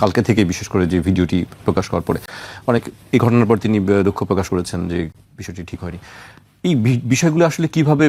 কালকে থেকে বিশেষ করে যে ভিডিওটি প্রকাশ করার পরে অনেক এই ঘটনার পর তিনি দুঃখ প্রকাশ করেছেন যে বিষয়টি ঠিক হয়নি। এই বিষয়গুলো আসলে কিভাবে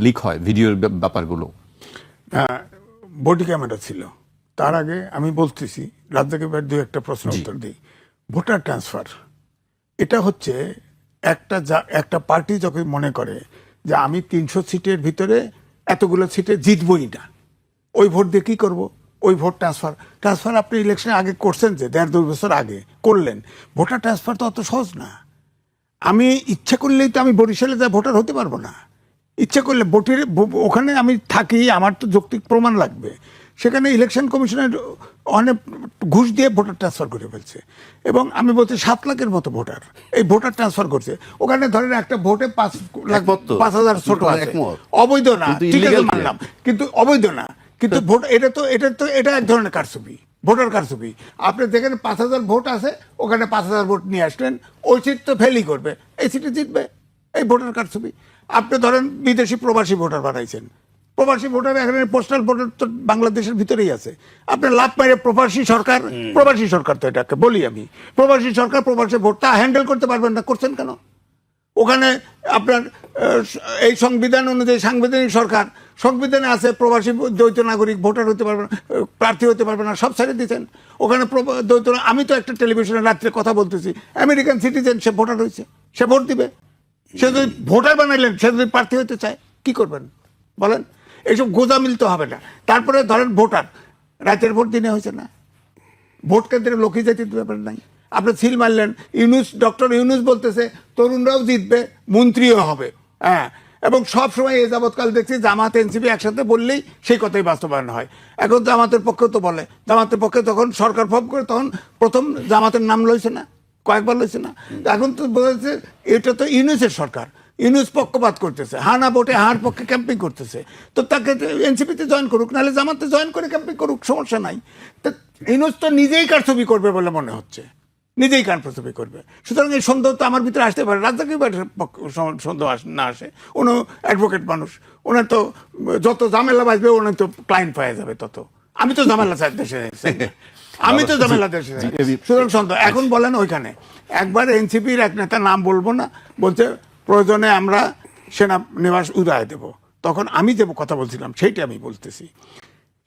লিক হয় ভিডিওর ব্যাপারগুলো? বডি ক্যামেরা ছিল। তার আগে আমি বলতেছি রাজ্জাক ভাই দু একটা প্রশ্ন উত্তর দিই। ভোটার ট্রান্সফার এটা হচ্ছে একটা পার্টি যখন মনে করে যে আমি 300 সিটের ভিতরে এতগুলো সিটে জিতবই না, ওই ভোট দিয়ে কী করবো, ওই ভোট ট্রান্সফার আপনি ইলেকশনে আগে করছেন যে 1.5-2 বছর আগে করলেন। ভোটার ট্রান্সফার তো অত সহজ না। আমি ইচ্ছা করলেই তো আমি বরিশালে যা ভোটার হতে পারবো না। ইচ্ছা করলে ওখানে আমি থাকি, আমার তো যৌক্তিক প্রমাণ লাগবে। সেখানে ইলেকশন কমিশনের অনেক ঘুষ দিয়ে ভোটার ট্রান্সফার করে ফেলছে। এবং আমি বলছি 7 লাখের মতো ভোটার এই ভোটার ট্রান্সফার করছে। ওখানে ধরেন একটা ভোটে 5,000 ছোট আছে, অবৈধ না, ঠিক আছে মানলাম, কিন্তু অবৈধ না। কিন্তু ভোট এটা এক ধরনের কারচুপি, ভোটার কারচুপি। আপনি যেখানে 5,000 ভোট আছে ওখানে 5,000 ভোট নিয়ে আসলেন, ওই সিট তো ফেলই করবে, এই সিটে জিতবে, এই ভোটার কারচুপি। আপনি ধরেন বিদেশি প্রবাসী ভোটার বানাইছেন, প্রবাসী ভোটার এখানে পোস্টাল ভোটার তো বাংলাদেশের ভিতরেই আছে। আপনার লাভ পাইলে প্রবাসী সরকার তো এটাকে বলি আমি, প্রবাসী সরকার প্রবাসী ভোটটা হ্যান্ডেল করতে পারবেন না, করছেন কেন? ওখানে আপনার এই সংবিধান অনুযায়ী সাংবিধানিক সরকার, সংবিধানে আছে প্রবাসী দ্বৈত নাগরিক ভোটার হতে পারবে না, প্রার্থী হতে পারবে না, সব ছেড়ে দিচ্ছেন। ওখানে দ্বৈত, আমি তো একটা টেলিভিশনে রাত্রে কথা বলতেছি, আমেরিকান সিটিজেন, সে ভোটার হয়েছে, সে ভোট দিবে। সে যদি ভোটার বানাইলেন, সে যদি প্রার্থী হতে চায়, কি করবেন বলেন? এইসব গোজামিল তো হবে না। তারপরে ধরেন ভোটার, রাতের ভোট দিনে হয়েছে না, ভোট কেন্দ্রে লোকই যেতে ব্যাপার নাই। আপনি সিল মারলেন, ডক্টর ইউনুস বলতেছে তরুণরাও জিতবে, মন্ত্রীও হবে। হ্যাঁ, এবং সব সময় এ যাবৎকাল দেখছি জামাত এনসিপি একসাথে বললেই সেই কথাই বাস্তবায়ন হয়। এখন জামাতের পক্ষেও তো বলে, জামাতের পক্ষে যখন সরকার ফর্ম করে তখন প্রথম জামাতের নাম লইছে না, কয়েকবার লইছে না। এখন তো বোঝা যাচ্ছে এটা তো ইউনুসের সরকার, ইউনুস পক্ষপাত করতেছে, হানা ভোটে হার পক্ষে ক্যাম্পিং করতেছে। তো তাকে এনসিপিতে জয়েন করুক, নাহলে জামাতে জয়েন করে ক্যাম্পিং করুক, সমস্যা নাই। তো ইউনুস তো নিজেই কারচুপি করবে বলে মনে হচ্ছে, নিজেই কারচুপি করবে। সুতরাং এই সন্দেহ তো আমার ভিতরে আসতে পারে, রাজ্জাক সন্দেহ না আসে। উনি অ্যাডভোকেট মানুষ, ওনার তো যত ঝামেলা বাজবে ওনার তো ক্লায়েন্ট পাওয়া যাবে তত। আমি তো ঝামেলা চাই দেশে, আমি তো ঝামেলা দেশে, সুতরাং সন্দেহ। এখন বলেন ওইখানে একবার এনসিপির এক নেতা, নাম বলবো না, বলছে প্রয়োজনে আমরা সেনানিবাস উদয় দেব। তখন আমি যে কথা বলছিলাম সেইটা আমি বলতেছি,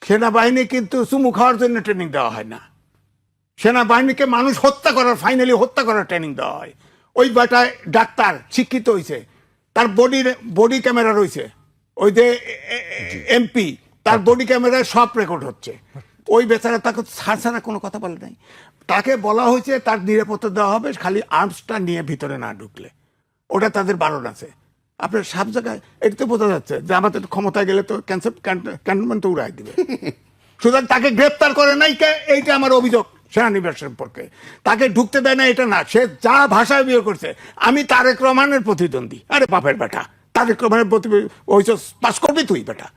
সেনাবাহিনী কিন্তু চুমু খাওয়ার জন্য ট্রেনিং দেওয়া হয় না, সেনাবাহিনীকে মানুষ ফাইনালি হত্যা করার ট্রেনিং দেওয়া হয়। ওই বেটায় ডাক্তার শিক্ষিত হয়েছে, তার বডি ক্যামেরা রয়েছে, ওই যে এমপি তার বডি ক্যামেরায় সব রেকর্ড হচ্ছে। ওই বেচারা তাকে ছাড়া কোনো কথা বলে নাই। তাকে বলা হয়েছে তার নিরাপত্তা দেওয়া হবে, খালি আর্মসটা নিয়ে ভিতরে না ঢুকলে, ওটা তাদের বারণ আছে। আপনার সব জায়গায় এটা তো বোঝা যাচ্ছে যে আমাদের ক্ষমতায় গেলে তো ক্যান্টনমেন্ট তো উড়াই দিবে। সুতরাং তাকে গ্রেপ্তার করে নাই, এইটা আমার অভিযোগ সেনানিবাস সম্পর্কে। তাকে ঢুকতে দেয় না এটা না, সে যা ভাষায় বিয়ে করছে। আমি তারেক রহমানের প্রতিদ্বন্দ্বী, আরে বাপের বেটা, তারেক রহমানের ওই পাস করবি তুই বেটা,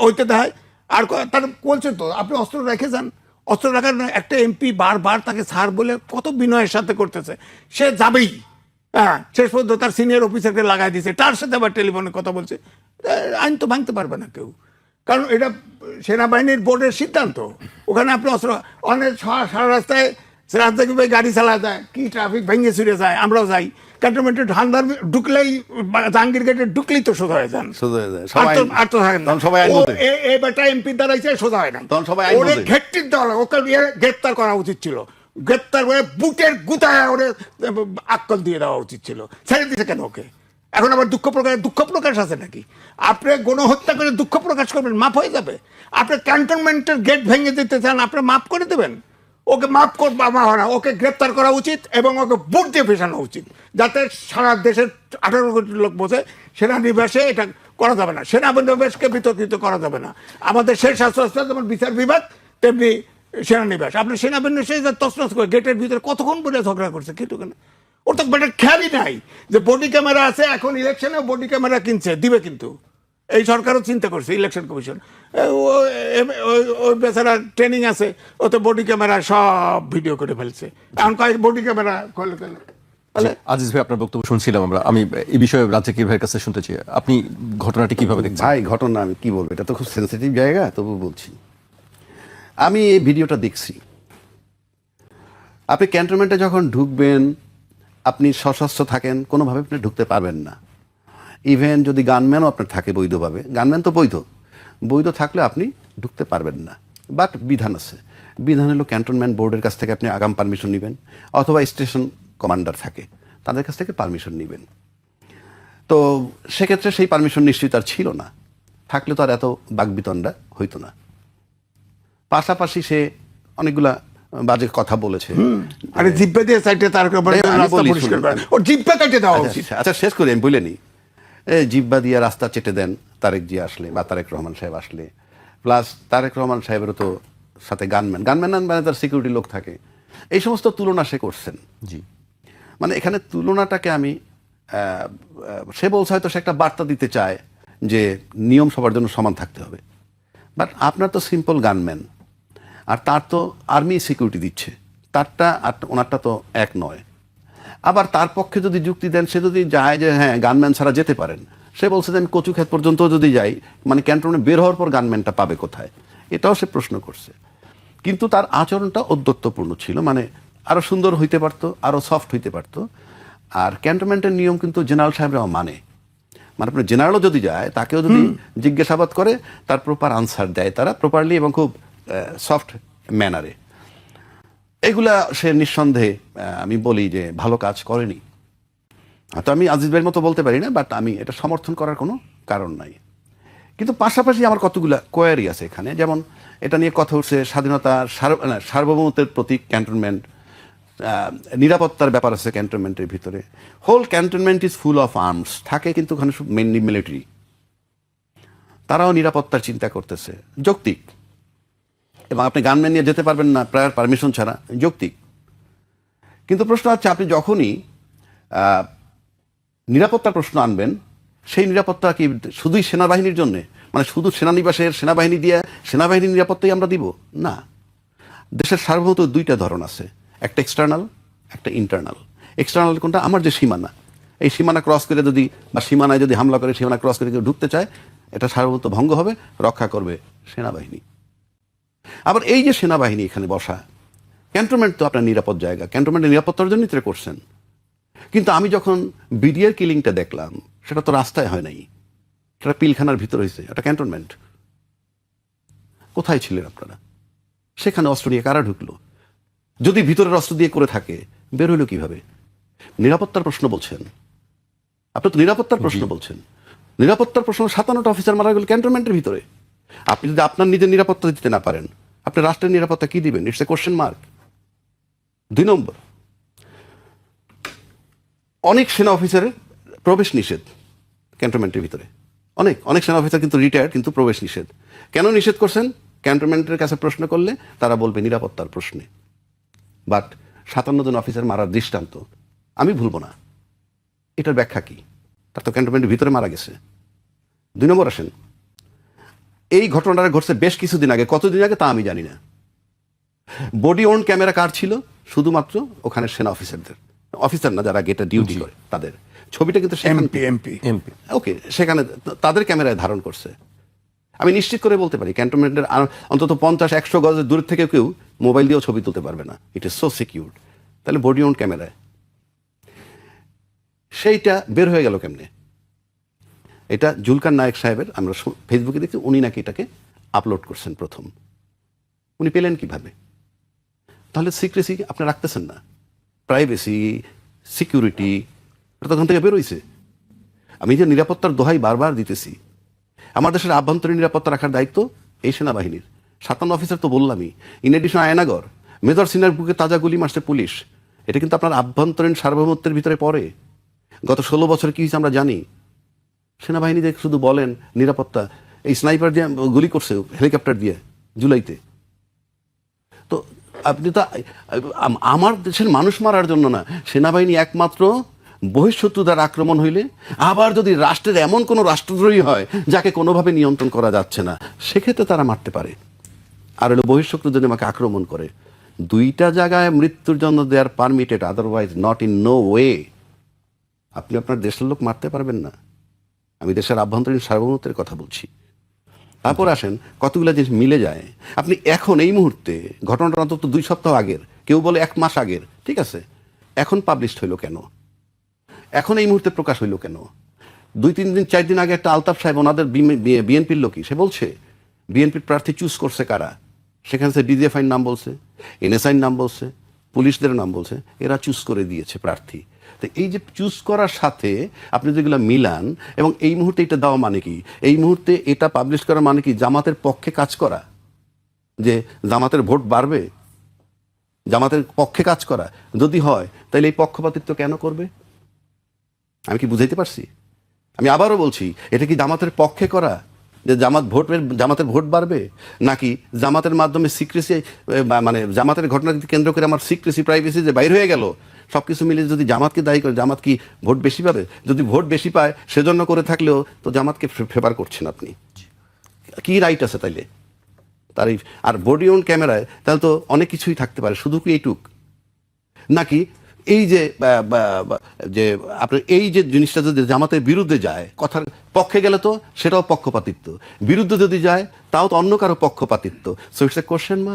ওইটা দেখায়। আর তার বলছে তো আপনি অস্ত্র রেখে যান, অস্ত্র রাখার একটা এমপি বারবার তাকে ছাড় বলে কত বিনয়ের সাথে করতেছে, সে যাবেই। হ্যাঁ, শেষ পর্যন্ত তার সিনিয়র অফিসারকে লাগাই দিয়েছে, তার সাথে আবার টেলিফোনে কথা বলছে। আইন তো ভাঙতে পারবে না কেউ, কারণ এটা সেনাবাহিনীর বোর্ডের সিদ্ধান্ত। ওখানে আপনি অস্ত্র অনেক সারা রাস্তায় রাজ্জাক ভাই গাড়ি চালা যায়, কি ট্রাফিক ভেঙে ছুড়ে যায়, আমরাও যাই। ক্যান্টনমেন্টে ঢান্দার ঢুকলেই, জাহাঙ্গীর গেটে ঢুকলেই তো সোজা হয়ে যান, আর তো থাকেন না। এই বেটা এমপি দাঁড়াইছে, সোজা হয় না, ওরে ঘেটটির দেওয়া, ওকে গ্রেপ্তার করা উচিত ছিল, গ্রেপ্তার করে বুটের গুতায় ওরে আক্কল দিয়ে দেওয়া উচিত ছিল। ছেড়ে দিতে কেন ওকে? এখন আবার দুঃখ প্রকাশ আছে নাকি? আপনি গণহত্যা করে দুঃখ প্রকাশ করবেন, মাফ হয়ে যাবে? আপনি ক্যান্টনমেন্টের গেট ভেঙে দিতে চান, আপনি মাফ করে দেবেন? ওকে মাফ করবা না, ওকে গ্রেপ্তার করা উচিত এবং ওকে বুট দিয়ে ফেসানো উচিত, যাতে সারা দেশের 18 কোটি লোক বোঝে সেনানিবাসে এটা করা যাবে না, সেনানিবাসকে বিতর্কিত করা যাবে না। আমাদের শেষ শাস্তি যেমন বিচার বিভাগ, তেমনি সেনানিবাস। আপনি সেনাবাহিনী তছনছ করে গেটের ভিতরে কতক্ষণ বলে ঝগড়া করছে, কিন্তু কেন? ওর তো বেটার খেয়ালই নাই যে বডি ক্যামেরা আছে। এখন ইলেকশনে বডি ক্যামেরা কিনছে, দিবে কিন্তু এই সরকারও চিন্তা করছে, ইলেকশন কমিশন। ওই বেচারা ট্রেনিং আছে, ও তো বডি ক্যামেরা সব ভিডিও করে ফেলছে। এখন কয়েক বডি ক্যামেরা করলে আজিজ ভাই, আপনার বক্তব্য শুনছিলাম আমরা। আমি এই বিষয়ে রাজ্জাক ভাইয়ের কাছে শুনতে চাই, আপনি ঘটনাটি কিভাবে দেখছেন? ভাই, ঘটনা আমি কি বলবো, এটা তো খুব সেন্সিটিভ জায়গা, তবু বলছি। আমি এই ভিডিওটা দেখছি, আপনি ক্যান্টনমেন্টে যখন ঢুকবেন, আপনি সশস্ত্র থাকেন, কোনোভাবে আপনি ঢুকতে পারবেন না। ইভেন যদি গানম্যানও আপনার থাকে বৈধভাবে, গানম্যান তো বৈধ থাকলে আপনি ঢুকতে পারবেন না। বাট বিধান আছে, বিধান হলো ক্যান্টনমেন্ট বোর্ডের কাছ থেকে আপনি আগাম পারমিশন নেবেন, অথবা স্টেশন কমান্ডার থাকে তাদের কাছ থেকে পারমিশন নেবেন। তো সেক্ষেত্রে সেই পারমিশন নিশ্চয়ই তার ছিল না, থাকলে তো আর এত বাকবিতণ্ডা হইতো না। পাশাপাশি সে অনেকগুলা বাজে কথা বলেছে। আরে জিব্বা দিয়ে সাইডে তার আমি রাস্তা বলি, পরিষ্কার শুনুন। করেন, ওর জিব্বা কেটে দেওয়া উচিত। আচ্ছা শেষ করি, আমি বলে নিই। জিব্বা দিয়ে রাস্তা চেটে দেন তারেক জি আসলে, বা তারেক রহমান সাহেব আসলে, প্লাস তারেক রহমান সাহেবেরও তো সাথে গানম্যান মানে তার সিকিউরিটি লোক থাকে, এই সমস্ত তুলনা সে করছেন। জি, মানে এখানে তুলনাটাকে আমি সে বলছে হয়তো সে একটা বার্তা দিতে চায় যে নিয়ম সবার জন্য সমান থাকতে হবে। বাট আপনার তো সিম্পল গানম্যান, আর তার তো আর্মি সিকিউরিটি দিচ্ছে, তারটা আর ওনারটা তো এক নয়। আবার তার পক্ষে যদি যুক্তি দেন, সে যদি যায় যে হ্যাঁ গানম্যান ছাড়া যেতে পারেন, সে বলছে যে আমি কচুক্ষেত পর্যন্ত যদি যাই, মানে ক্যান্টনমেন্ট বের হওয়ার পর গানম্যানটা পাবে কোথায়, এটাও সে প্রশ্ন করছে। কিন্তু তার আচরণটা ঔদ্ধত্যপূর্ণ ছিল, মানে আরো সুন্দর হইতে পারতো, আরো সফট হইতে পারতো। আর ক্যান্টনমেন্টের নিয়ম কিন্তু জেনারেল সাহেবরাও মানে আপনার জেনারেলও যদি যায়, তাকেও যদি জিজ্ঞাসাবাদ করে, তার প্রপার আনসার দেয় তারা প্রপারলি এবং খুব সফট ম্যানারে। এগুলা সে নিঃসন্দেহে আমি বলি যে ভালো কাজ করেনি। তো আমি আজিজ ভাইয়ের মতো বলতে পারি না, বাট আমি এটা সমর্থন করার কোনো কারণ নাই। কিন্তু পাশাপাশি আমার কতগুলা কোয়ারি আছে এখানে, যেমন এটা নিয়ে কথা উঠছে স্বাধীনতা সার্বভৌমত্বের প্রতীক ক্যান্টনমেন্ট, নিরাপত্তার ব্যাপার আছে ক্যান্টনমেন্টের ভিতরে। Whole cantonment is full of arms থাকে, কিন্তু ওখানে মেনলি মিলিটারি, তারাও নিরাপত্তার চিন্তা করতেছে, যৌক্তিক। এবং আপনি গানম্যান নিয়ে যেতে পারবেন না প্রায়র পারমিশন ছাড়া, যৌক্তিক। কিন্তু প্রশ্ন হচ্ছে, আপনি যখনই নিরাপত্তার প্রশ্ন আনবেন, সেই নিরাপত্তা কি শুধুই সেনাবাহিনীর জন্যে, মানে শুধু সেনানিবাসের সেনাবাহিনী দিয়ে সেনাবাহিনীর নিরাপত্তাই আমরা দিব না। দেশের সার্বভৌমত্ব দুইটা ধরন আছে, একটা এক্সটার্নাল, একটা ইন্টারনাল। এক্সটার্নাল কোনটা? আমার যে সীমানা, এই সীমানা ক্রস করে যদি, বা সীমানায় যদি হামলা করে সীমানা ক্রস করে কেউ ঢুকতে চায়, এটা সার্বভৌমত্ব ভঙ্গ হবে, রক্ষা করবে সেনাবাহিনী। আবার এই যে সেনাবাহিনী এখানে বসা, ক্যান্টনমেন্ট তো আপনার নিরাপদ জায়গা, ক্যান্টনমেন্টের নিরাপত্তার জন্যই তো করছেন। কিন্তু আমি যখন বিডিআর কিলিংটা দেখলাম, সেটা তো রাস্তায় হয় নাই, সেটা পিলখানার ভিতর হয়েছে, এটা ক্যান্টনমেন্ট। কোথায় ছিলেন আপনারা? সেখানে অস্ত্র নিয়ে কারা ঢুকলো? যদি ভিতরের অস্ত্র দিয়ে করে থাকে, বের হইলো কিভাবে? নিরাপত্তার প্রশ্ন বলছেন, আপনি তো নিরাপত্তার প্রশ্ন বলছেন। নিরাপত্তার প্রশ্ন, 57টা অফিসার মারা গেল ক্যান্টনমেন্টের ভিতরে। আপনি যদি আপনার নিজের নিরাপত্তা দিতে না পারেন, আপনি রাষ্ট্রের নিরাপত্তা কি দিবেন? It's a question mark. 2 নম্বর, অনেক সেনা অফিসারের প্রবেশ নিষেধ ক্যান্টনমেন্টের ভিতরে। অনেক সেনা অফিসার কিন্তু রিটায়ার্ড, কিন্তু প্রবেশ নিষেধ। কেন নিষেধ করছেন? ক্যান্টনমেন্টের কাছে প্রশ্ন করলে তারা বলবে নিরাপত্তার প্রশ্নে। বাট 57 জন অফিসার মারার দৃষ্টান্ত আমি ভুলবো না। এটার ব্যাখ্যা কি? তার তো ক্যান্টনমেন্টের ভিতরে মারা গেছে। 2 নম্বর আসেন, এই ঘটনাটা ঘটছে বেশ কিছুদিন আগে, কতদিন আগে তা আমি জানি না। বডি ওন ক্যামেরা কার ছিল? শুধুমাত্র ওখানে সেনা অফিসার না, যারা গেটে ডিউটি করে তাদের ছবিটা কিন্তু এমপি ওকে, সেখানে তাদের ক্যামেরায় ধারণ করছে। আমি নিশ্চিত করে বলতে পারি ক্যান্টনমেন্টের অন্তত 50-100 গজের দূর থেকে কেউ মোবাইল দিয়েও ছবি তুলতে পারবে না। It is so secured. তাহলে বডি ওন ক্যামেরায় সেইটা বের হয়ে গেল কেমনে? এটা জুলকার নায়েক সাহেবের, আমরা ফেসবুকে দেখছি, উনি নাকি এটাকে আপলোড করছেন প্রথম। উনি পেলেন কিভাবে? তাহলে সিক্রেসি আপনি রাখতেছেন না, প্রাইভেসি, সিকিউরিটি, এটা তখন থেকে বেরোইছে। আমি যে নিরাপত্তার দোহাই বারবার দিতেছি, আমার দেশের আভ্যন্তরীণ নিরাপত্তা রাখার দায়িত্ব এই সেনাবাহিনীর। 57 অফিসার তো বললামই, ইন এডিশন আয়নাগর, মেজর সিনার বুকে তাজা গুলি মারছে পুলিশ। এটা কিন্তু আপনার আভ্যন্তরীণ সার্বভৌমত্বের ভিতরে পড়ে। গত 16 বছর কি হয়েছে আমরা জানি। সেনাবাহিনী যে শুধু বলেন নিরাপত্তা, এই স্নাইপার দিয়ে গুলি করছে হেলিকপ্টার দিয়ে জুলাইতে। তো আপনি তো আমার দেশের মানুষ মারার জন্য না, সেনাবাহিনী একমাত্র বহিঃশত্রু দ্বারা আক্রমণ হইলে, আবার যদি রাষ্ট্রের এমন কোনো রাষ্ট্রদ্রোহী হয় যাকে কোনোভাবে নিয়ন্ত্রণ করা যাচ্ছে না, সেক্ষেত্রে তারা মারতে পারে। আর হলো বহিঃশত্রু যদি আমাকে আক্রমণ করে, 2টা জায়গায় মৃত্যুর জন্য they are permitted, otherwise not in no way. আপনি আপনার দেশের লোক মারতে পারবেন না। আমি দেশের আভ্যন্তরীণ সার্বভৌমত্বের কথা বলছি। তারপর আসেন, কতগুলো জিনিস মিলে যায়। আপনি এখন এই মুহূর্তে, ঘটনাটা অন্তত 2 সপ্তাহ আগের, কেউ বলে 1 মাস আগের, ঠিক আছে, এখন পাবলিশড হইলো কেন? এখন এই মুহূর্তে প্রকাশ হইলো কেন? 2-3 দিন 4 দিন আগে একটা আলতাফ সাহেব ওনাদের বিএনপির লোকই, সে বলছে বিএনপির প্রার্থী চুজ করছে কারা, সেখানে সে ডিজিএফআইর নাম বলছে, এনএসআইর নাম বলছে, পুলিশদের নাম বলছে, এরা চুজ করে দিয়েছে প্রার্থী। তো এই যে চুজ করার সাথে আপনি যেগুলো মিলান, এবং এই মুহূর্তে এটা দেওয়া মানে কি, এই মুহূর্তে এটা পাবলিশ করা মানে কি জামাতের পক্ষে কাজ করা, যে জামাতের ভোট বাড়বে, জামাতের পক্ষে কাজ করা যদি হয় তাহলে এই পক্ষপাতিত্ব কেন করবে? আমি কি বুঝাইতে পারছি? আমি আবারও বলছি, এটা কি জামাতের পক্ষে করা যে জামাতের ভোট বাড়বে, নাকি জামাতের মাধ্যমে সিক্রেসি, মানে জামাতের ঘটনাকে কেন্দ্র করে আমার সিক্রেসি প্রাইভেসি যে বাইর হয়ে গেল, সব কিছু মিলে যদি জামাতকে দায়ী করে, জামাত কি ভোট বেশি পাবে? যদি ভোট বেশি পায় সেজন্য করে থাকলেও তো জামাতকে ফেভার করছেন আপনি। কি রাইট আছে তাইলে তার? আর বডি অন ক্যামেরায় তাহলে তো অনেক কিছুই থাকতে পারে, শুধু কি এইটুক? নাকি এই যে যে আপনার এই যে জিনিসটা যদি জামাতের বিরুদ্ধে যায়, কথার পক্ষে গেলে তো সেটাও পক্ষপাতিত্ব, বিরুদ্ধে যদি যায় তাও তো অন্য কারো পক্ষপাতিত্ব। So it's a question mark.